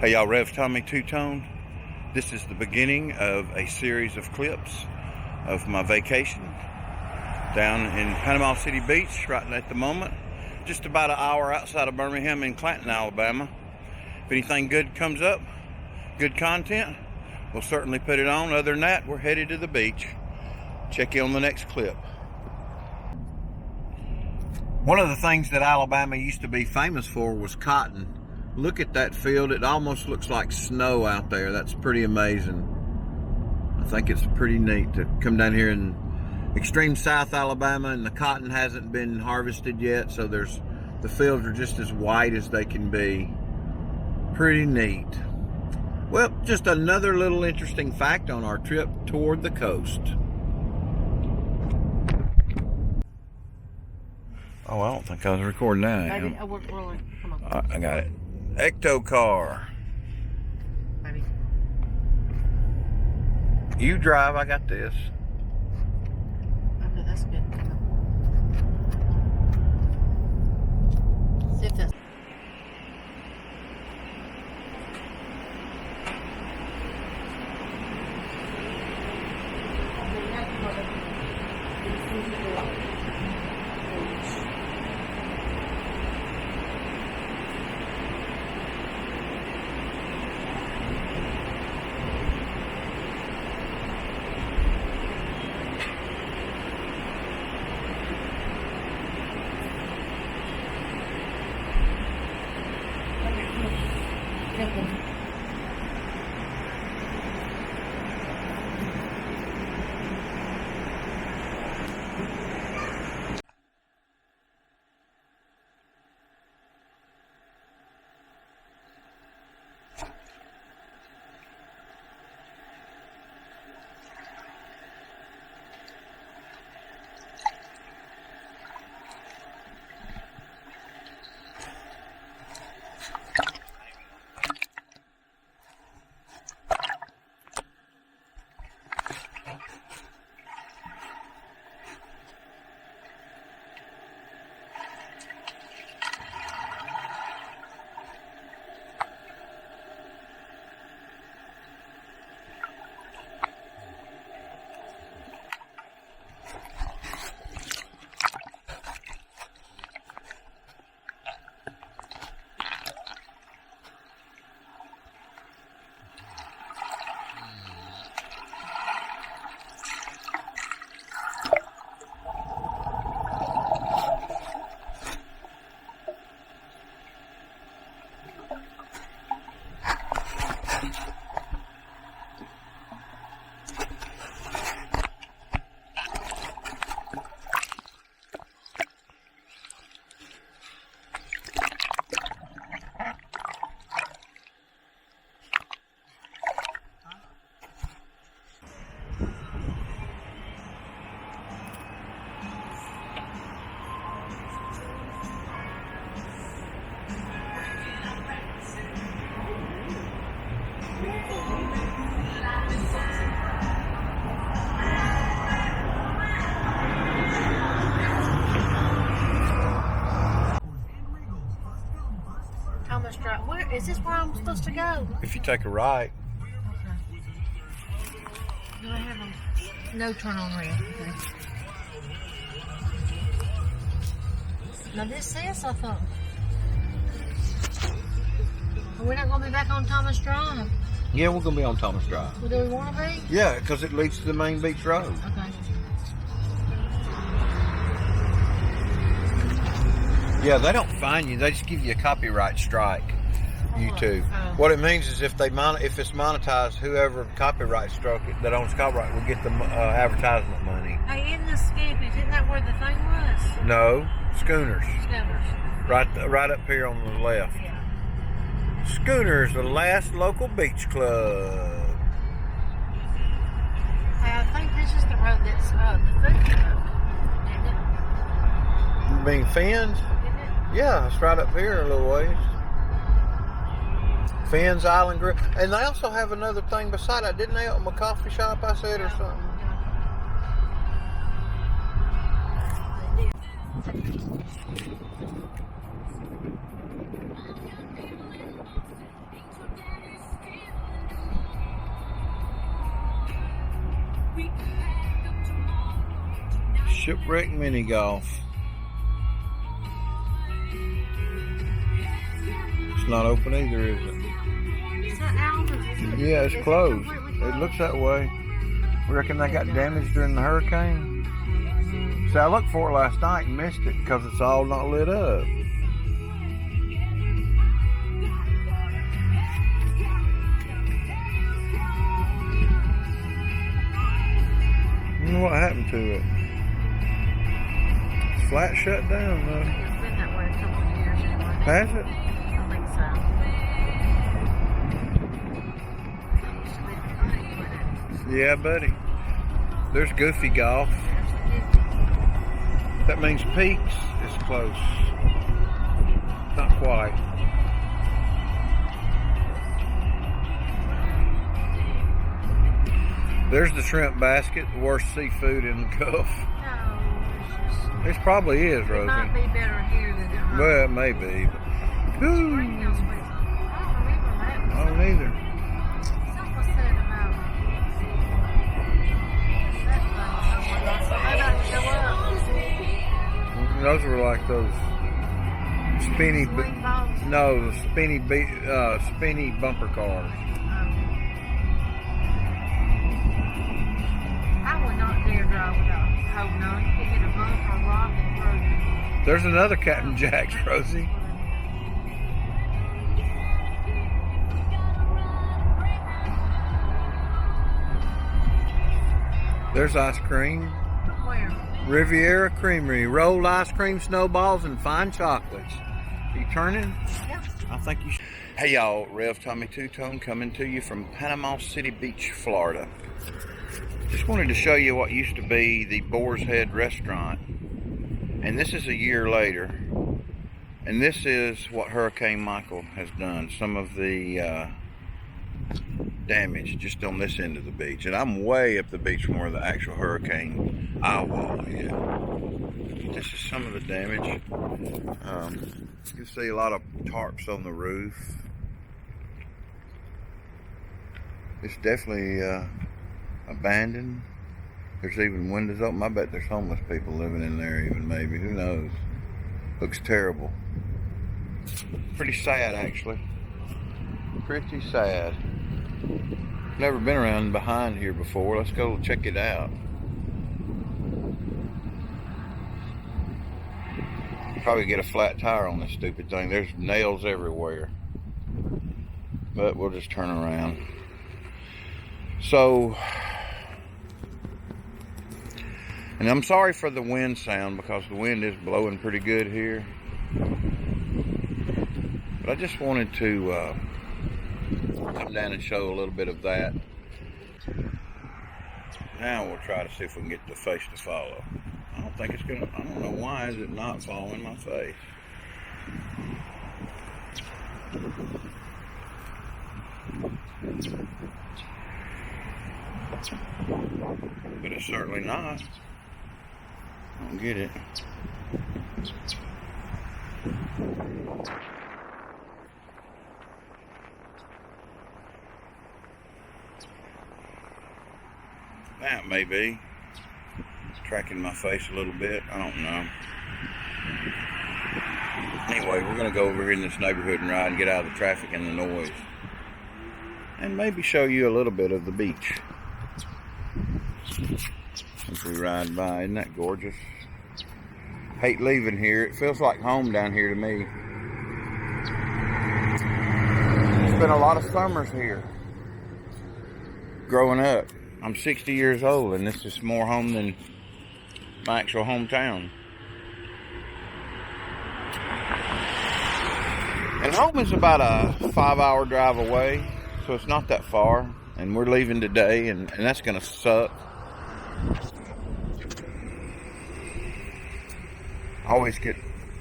Hey y'all, Rev Tommy Two-Tone. This is the beginning of a series of clips of my vacation down in Panama City Beach right at the moment. Just about an hour outside of Birmingham in Clanton, Alabama. If anything good comes up, good content, we'll certainly put it on. Other than that, we're headed to the beach. Check you on the next clip. One of the things that Alabama used to be famous for was cotton. Look at that field. It almost looks like snow out there. That's pretty amazing. I think it's pretty neat to come down here in extreme South Alabama, and the cotton hasn't been harvested yet, so the fields are just as white as they can be. Pretty neat. Well, just another little interesting fact on our trip toward the coast. Oh, I don't think I was recording that. Maybe I worked really. Come on. I got it. Ecto car. Maybe. You drive, I got this. Okay, that's good. Come on. See if that's. Thomas Drive. Where is this? Where I'm supposed to go? If you take a right. Okay. Do I have a no turn on red? Okay. Now this says I thought. Are we not going to be back on Thomas Drive? Yeah, we're going to be on Thomas Drive. Well, do we want to be? Yeah, because it leads to the main beach road. Okay. Yeah, they don't fine you. They just give you a copyright strike. YouTube. Oh. What it means is if it's monetized, whoever copyright struck it that owns copyright will get the advertisement money. Hey, in the Scampies, isn't that where the thing was? No, Schooners. Scammers. Right up here on the left. Yeah. Schooners, the last local beach club. Hey, I think this is the road that's the food road, isn't it? You mean Fins? Isn't it? Yeah, it's right up here a little ways. Fins Island Grill. And they also have another thing beside it. Didn't they open a coffee shop, I said, or something? Shipwreck mini golf. It's not open either, is it? Is that Alma's? Yeah, it's closed. It looks that way. We reckon they got damaged during the hurricane. See, I looked for it last night and missed it because it's all not lit up. I don't know what happened to it. It's flat shut down though. It's been that way a couple of years anyway. Has it? I think so. Yeah, buddy. There's Goofy Golf. That means Peaks is close. Not quite. There's the shrimp basket, the worst seafood in the Gulf. No, it's just. It probably is, It Rosie. might be better here than at home. Well, it may be. Whew. Springfield's place. I don't remember that. I don't either. Something was said about that place. I about to go up. Those were like those spinny, Swing balls. no, the spinny bumper cars. I would not dare drive without holding on. You could hit a bump or a rock and throw. There's another Captain Jack's, Rosie. There's ice cream. Where? Riviera Creamery. Rolled ice cream, snowballs, and fine chocolates. You turning? Yeah. I think you should. Hey y'all, Rev Tommy Two-Tone coming to you from Panama City Beach, Florida. Just wanted to show you what used to be the Boar's Head restaurant. And this is a year later. And this is what Hurricane Michael has done. Some of the damage just on this end of the beach. And I'm way up the beach from where the actual hurricane eye wall is. This is some of the damage. You can see a lot of tarps on the roof. It's definitely abandoned. There's even windows open. I bet there's homeless people living in there even, maybe. Who knows? Looks terrible. Pretty sad, actually. Pretty sad. Never been around behind here before. Let's go check it out. Probably get a flat tire on this stupid thing. There's nails everywhere. But we'll just turn around. So, and I'm sorry for the wind sound because the wind is blowing pretty good here. But I just wanted to come down and show a little bit of that. Now we'll try to see if we can get the face to follow. I don't think it's gonna, I don't know why is it not following my face. But it's certainly not. I don't get it. That may be tracking my face a little bit. I don't know. Anyway, we're going to go over here in this neighborhood and ride and get out of the traffic and the noise. And maybe show you a little bit of the beach. As we ride by. Isn't that gorgeous? Hate leaving here. It feels like home down here to me. Spent a lot of summers here. Growing up. I'm 60 years old and this is more home than my actual hometown. And home is about a 5-hour drive away, so it's not that far. And we're leaving today, and that's gonna suck. I always get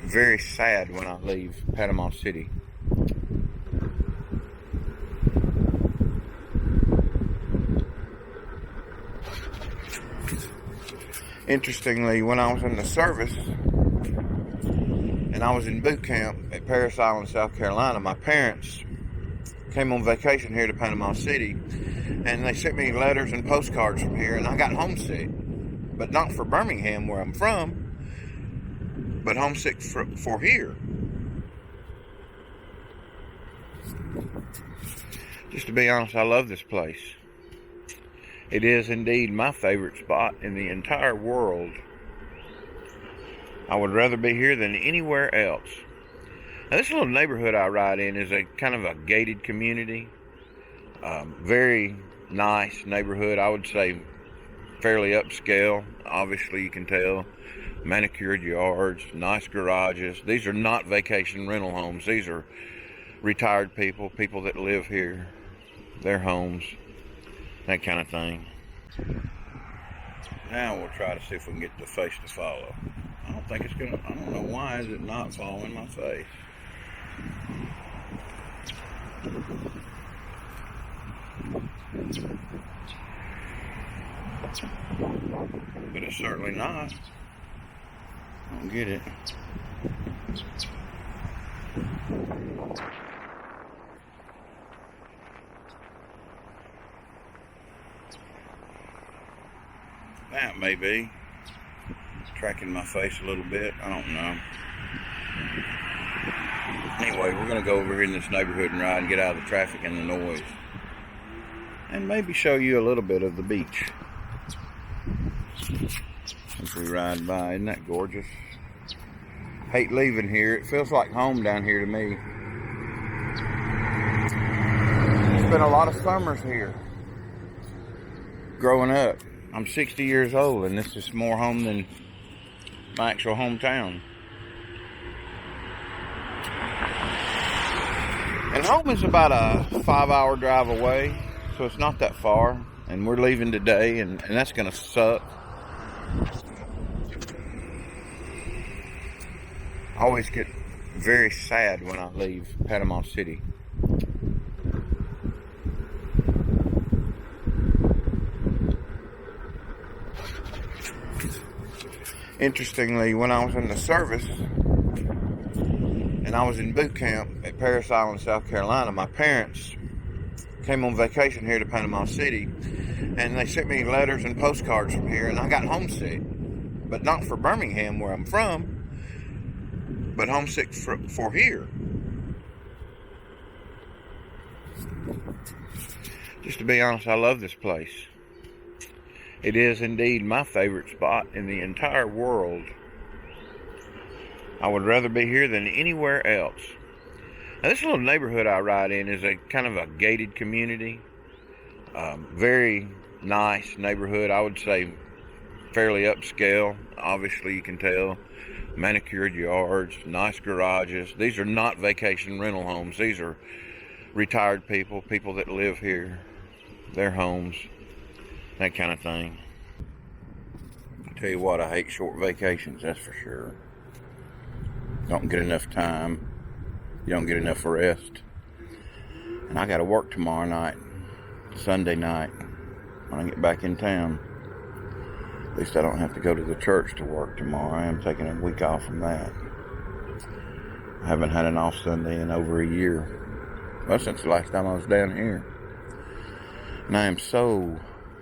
very sad when I leave Panama City. Interestingly, when I was in the service and I was in boot camp at Parris Island, South Carolina, my parents came on vacation here to Panama City and they sent me letters and postcards from here, and I got homesick. but not for Birmingham, where I'm from, but homesick for here. Just to be honest, I love this place. It is indeed my favorite spot in the entire world. I would rather be here than anywhere else. Now, this little neighborhood I ride in is a kind of a gated community. Very nice neighborhood. I would say fairly upscale. Obviously, you can tell. Manicured yards, nice garages. These are not vacation rental homes. These are retired people that live here, their homes, that kind of thing. Now we'll try to see if we can get the face to follow. I don't think it's gonna. I don't know why is it not following my face. But it's certainly not. I don't get it. That may be tracking my face a little bit. I don't know. Anyway, we're going to go over here in this neighborhood and ride and get out of the traffic and the noise. And maybe show you a little bit of the beach. As we ride by, isn't that gorgeous? Hate leaving here. It feels like home down here to me. Spent a lot of summers here growing up. I'm 60 years old and this is more home than my actual hometown. And home is about a 5-hour drive away, so it's not that far. And we're leaving today, and that's gonna suck. I always get very sad when I leave Panama City. Interestingly, when I was in the service and I was in boot camp at Parris Island, South Carolina, my parents came on vacation here to Panama City and they sent me letters and postcards from here, and I got homesick, but not for Birmingham, where I'm from, but homesick for here. Just to be honest, I love this place. It is indeed my favorite spot in the entire world. I would rather be here than anywhere else. Now, this little neighborhood I ride in is a kind of a gated community. Very nice neighborhood. I would say fairly upscale. Obviously, you can tell. Manicured yards, nice garages. These are not vacation rental homes. These are retired people that live here, their homes, that kind of thing. I tell you what, I hate short vacations, that's for sure. Don't get enough time. You don't get enough rest. And I got to work tomorrow night, Sunday night, when I get back in town. At least I don't have to go to the church to work tomorrow. I am taking a week off from that. I haven't had an off Sunday in over a year. Well, since the last time I was down here. And I am so,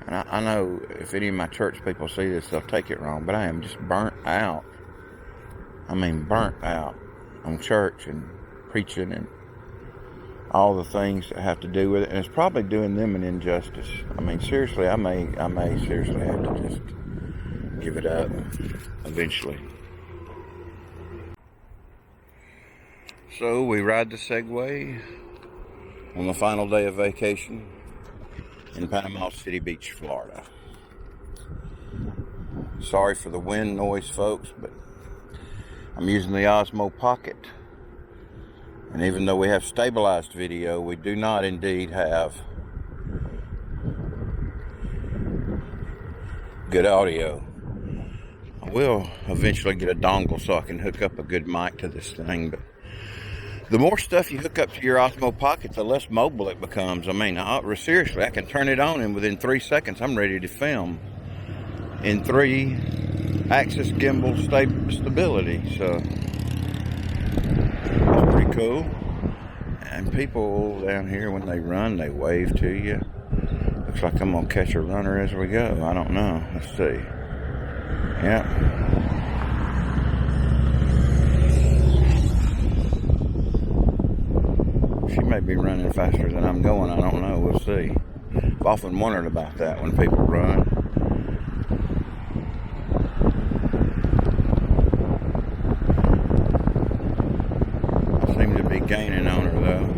and I know if any of my church people see this, they'll take it wrong, but I am just burnt out. I mean, burnt out on church and preaching and all the things that have to do with it. And it's probably doing them an injustice. I mean, seriously, I may seriously have to just give it up eventually. So we ride the Segway on the final day of vacation in Panama City Beach, Florida. Sorry for the wind noise, folks, but I'm using the Osmo Pocket. And even though we have stabilized video, we do not indeed have good audio. I will eventually get a dongle so I can hook up a good mic to this thing, but the more stuff you hook up to your Osmo Pocket, the less mobile it becomes. I mean, seriously, I can turn it on and within 3 seconds I'm ready to film in 3-axis gimbal stability. So that's pretty cool. And people down here, when they run, they wave to you. Looks like I'm gonna catch a runner as we go. I don't know. Let's see. Yeah. She may be running faster than I'm going. I don't know. We'll see. I've often wondered about that when people run. I seem to be gaining on her though.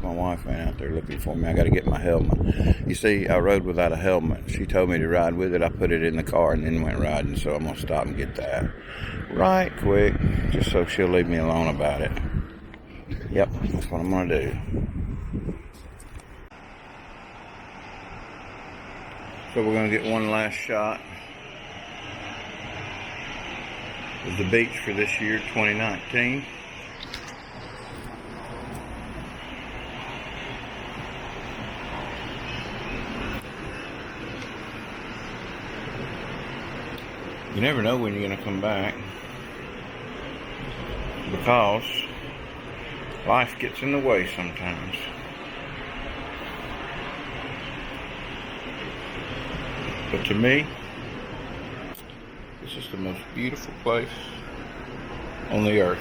My wife went out there looking for me. I got to get my helmet. You see, I rode without a helmet. She told me to ride with it. I put it in the car and then went riding, so I'm going to stop and get that right quick, just so she'll leave me alone about it. Yep, that's what I'm going to do. So we're going to get one last shot of the beach for this year, 2019. You never know when you're going to come back, because life gets in the way sometimes. But to me, this is the most beautiful place on the earth.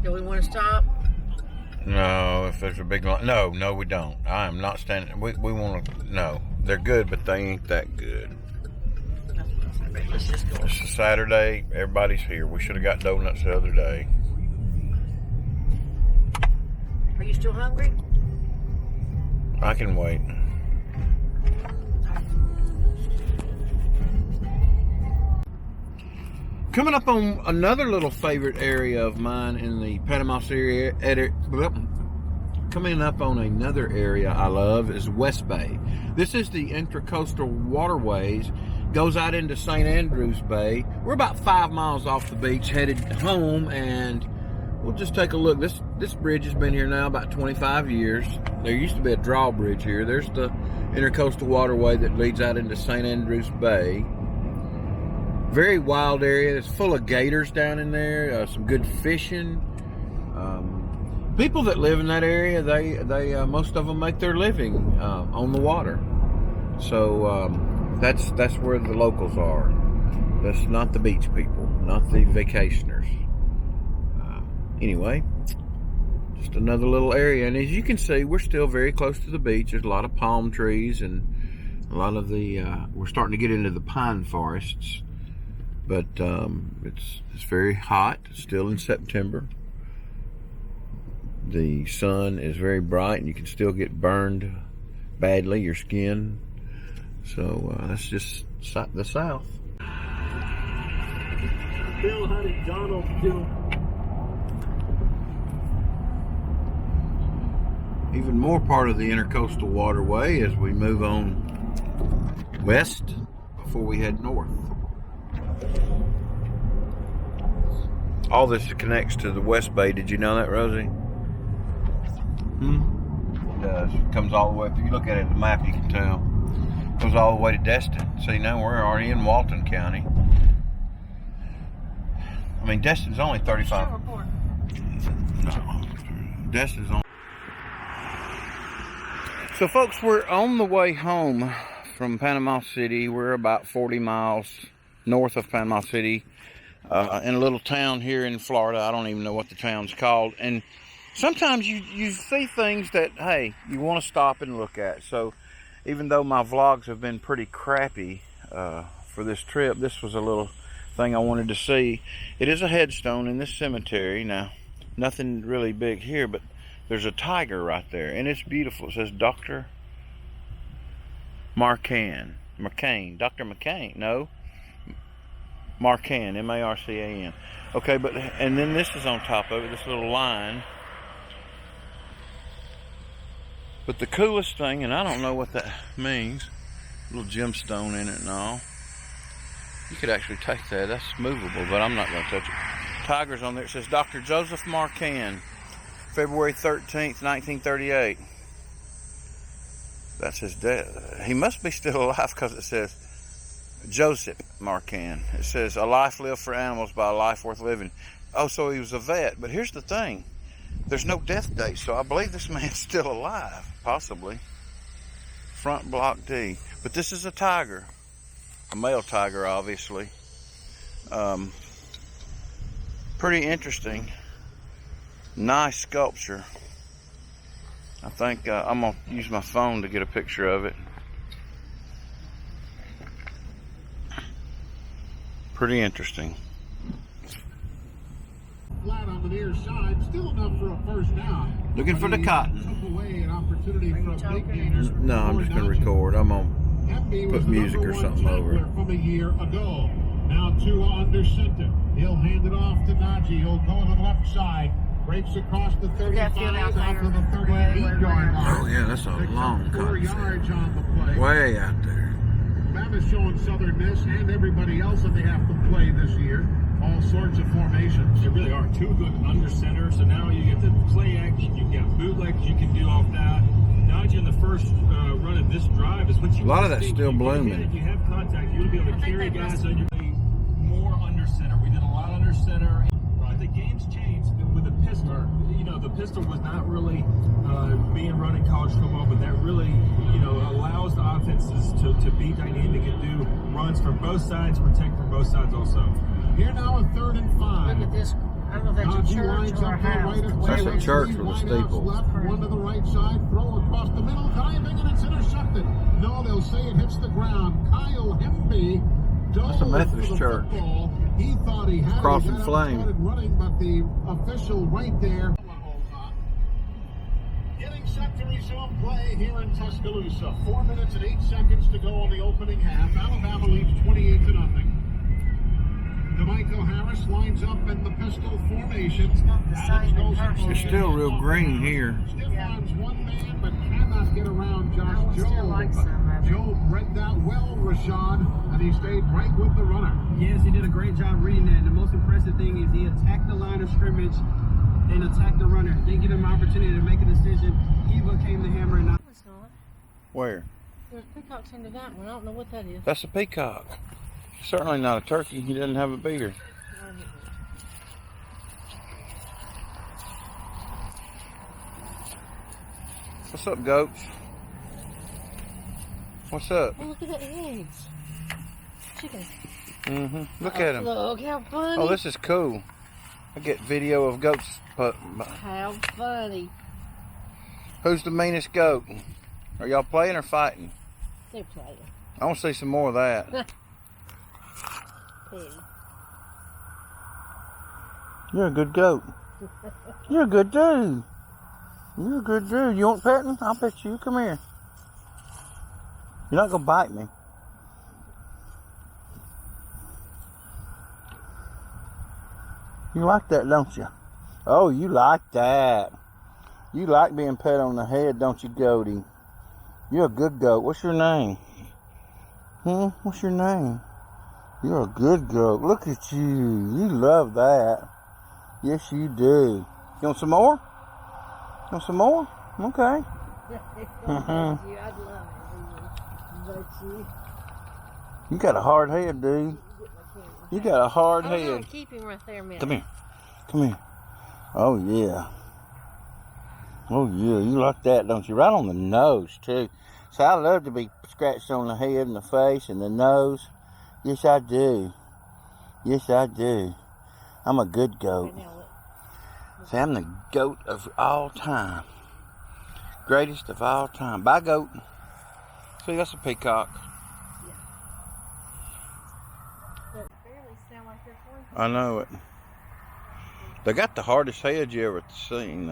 Do we want to stop? No, if there's a big line. No, we don't. I am not standing. We want to. No, they're good, but they ain't that good. Let's just go. It's a Saturday. Everybody's here. We should have got donuts the other day. Are you still hungry? I can wait. Coming up on another little favorite area of mine in the Panama City area. Coming up on another area I love is West Bay. This is the Intracoastal Waterways. Goes out into St. Andrews Bay. We're about 5 miles off the beach, headed home, and we'll just take a look. This bridge has been here now about 25 years. There used to be a drawbridge here. There's the Intercoastal Waterway that leads out into St. Andrews Bay. Very wild area. It's full of gators down in there. Some good fishing. People that live in that area, they most of them make their living on the water. So that's where the locals are. That's not the beach people, not the vacationers. Anyway, just another little area, and as you can see, we're still very close to the beach. There's a lot of palm trees and a lot of the. We're starting to get into the pine forests. But it's very hot, still in September. The sun is very bright and you can still get burned badly, your skin. So that's just the South. Bill, honey, Donald, Bill. Even more part of the Intercoastal Waterway as we move on west before we head north. All this connects to the West Bay. Did you know that, Rosie? It does. It comes all the way. If you look at it, the map, you can tell. It goes all the way to Destin. See, now we're already in Walton County. I mean, Destin's only 35. No, Destin's only. So, folks, we're on the way home from Panama City. We're about 40 miles north of Panama City. In a little town here in Florida. I don't even know what the town's called. And sometimes you see things that, hey, you want to stop and look at. So even though my vlogs have been pretty crappy for this trip, this was a little thing I wanted to see. It is a headstone in this cemetery. Now, nothing really big here, but there's a tiger right there, and it's beautiful. It says Dr. McCain. Dr. McCain. No. Marcan, M-A-R-C-A-N. Okay, but, and then this is on top of it, this little line. But the coolest thing, and I don't know what that means, little gemstone in it and all. You could actually take that, that's movable, but I'm not going to touch it. Tiger's on there, it says Dr. Joseph Marcan, February 13th, 1938. That's his death. He must be still alive because it says Joseph Marcan. It says, a life lived for animals by a life worth living. Oh, so he was a vet. But here's the thing. There's no death date, so I believe this man's still alive. Possibly. Front block D. But this is a tiger. A male tiger, obviously. Pretty interesting. Nice sculpture. I think I'm going to use my phone to get a picture of it. Pretty interesting. Flat on the near side, still enough for a first down. Looking for the cotton. Took away an opportunity for a big gainer. No, I'm just going to record. I'm going to put music or something over it. From a year ago. Now Tua under center. He'll hand it off to Najee. He'll go on the left side. Breaks across the 35 out to the 38-yard line. Oh yeah, that's a long cut. 4 yards on the play. Way out there. Bama's showing Southern Miss and everybody else that they have to play this year. All sorts of formations. They really are two good under center. So now you get the play action. You've got bootlegs you can do off that. Najee in the first run of this drive is what you. A lot of that's still blooming. If you have contact, you'll be able to carry guys on your play more under center. We did a lot under center. The game's changed with the pistol. You know, the pistol was not really being run in college football, but that really, allows the offenses to be dynamic and do runs from both sides, protect from both sides also. Here now a 3rd and 5. Look at this. I don't know if that's a church or a house. That's a church with a steeple. Left, one to the right side, throw across the middle, diving, and it's intercepted. No, they'll say it hits the ground. Kyle Hemby. That's a Methodist church. He thought he had Crossing flame. Started running, but the official right there. Getting set to resume play here in Tuscaloosa. 4 minutes and 8 seconds to go on the opening half. Alabama leads 28-0. DeMichael Harris lines up in the pistol formation. It's still real green here. Stefan's one man, but cannot get around Josh Jobe. Jobe read that well, Rashad, and he stayed right with the runner. Yes, he did a great job reading that. And the most impressive thing is he attacked the line of scrimmage and attacked the runner. Didn't give him an opportunity to make a decision. He became the hammer and not. It's not. Where? There's peacocks into that one. I don't know what that is. That's a peacock. Certainly not a turkey. He doesn't have a beard. What's up, goats? What's up? Oh, look at the eggs. Chickens. Look at them. Look, how funny. Oh, this is cool. I get video of goats. How funny. Who's the meanest goat? Are y'all playing or fighting? They're playing. I want to see some more of that. Petty. You're a good goat. You're a good dude. You're a good dude. You want petting? I'll pet you. Come here. You're not going to bite me. You like that, don't you? Oh, you like that. You like being pet on the head, don't you, goaty? You're a good goat. What's your name? What's your name? You're a good goat. Look at you. You love that. Yes, you do. You want some more? You want some more? Okay. I'd love it. You got a hard head, dude. You got a hard head. No, keep him right there a minute. Come here. Come here. Oh, yeah. Oh, yeah. You like that, don't you? Right on the nose, too. So I love to be scratched on the head and the face and the nose. Yes, I do. Yes, I do. I'm a good goat. See, I'm the goat of all time. Greatest of all time. Bye, goat. See, that's a peacock. But barely sound like they're going. I know it. They got the hardest head you ever seen.